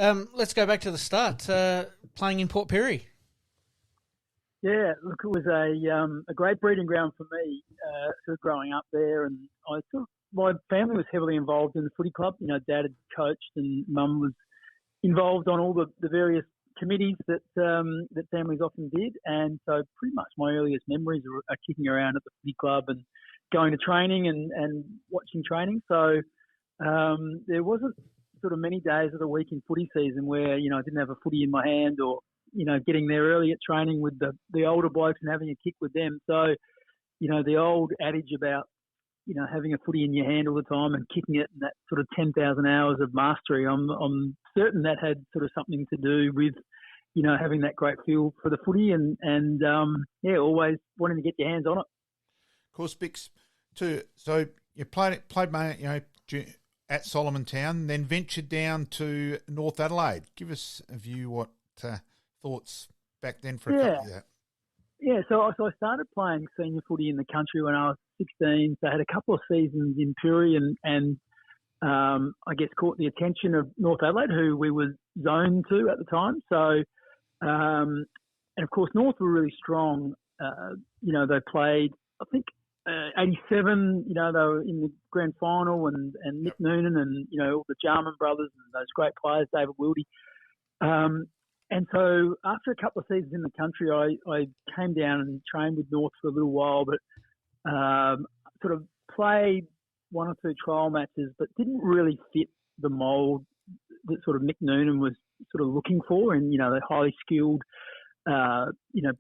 Let's go back to the start. Playing in Port Pirie. Yeah, look, it was a great breeding ground for me, sort of growing up there, and my family was heavily involved in the footy club. You know, Dad had coached, and Mum was involved on all the various committees that families often did, and so pretty much my earliest memories are kicking around at the footy club and going to training and watching training. So there wasn't sort of many days of the week in footy season where I didn't have a footy in my hand, or getting there early at training with the older blokes and having a kick with them. So, the old adage about, having a footy in your hand all the time and kicking it, and that sort of 10,000 hours of mastery, I'm certain that had sort of something to do with, having that great feel for the footy and always wanting to get your hands on it. Of course, Bix, too. So you played at Solomon Town, then ventured down to North Adelaide. Give us a view what thoughts back then for a couple of that. Yeah, so I started playing senior footy in the country when I was 16. So I had a couple of seasons in Puri and I guess caught the attention of North Adelaide, who we were zoned to at the time. So, and of course, North were really strong. They played, I think, 87, they were in the grand final, and Nick Noonan and, all the Jarman brothers and those great players, David Wildy. And so after a couple of seasons in the country, I came down and trained with North for a little while, but sort of played one or two trial matches, but didn't really fit the mould that sort of Nick Noonan was sort of looking for, and, the highly skilled,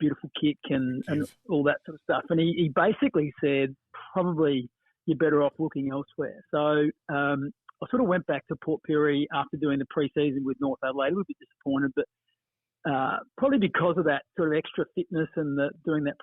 beautiful kick and all that sort of stuff. And he basically said, probably you're better off looking elsewhere. So I sort of went back to Port Pirie after doing the pre-season with North Adelaide. A little bit disappointed, but probably because of that sort of extra fitness and doing that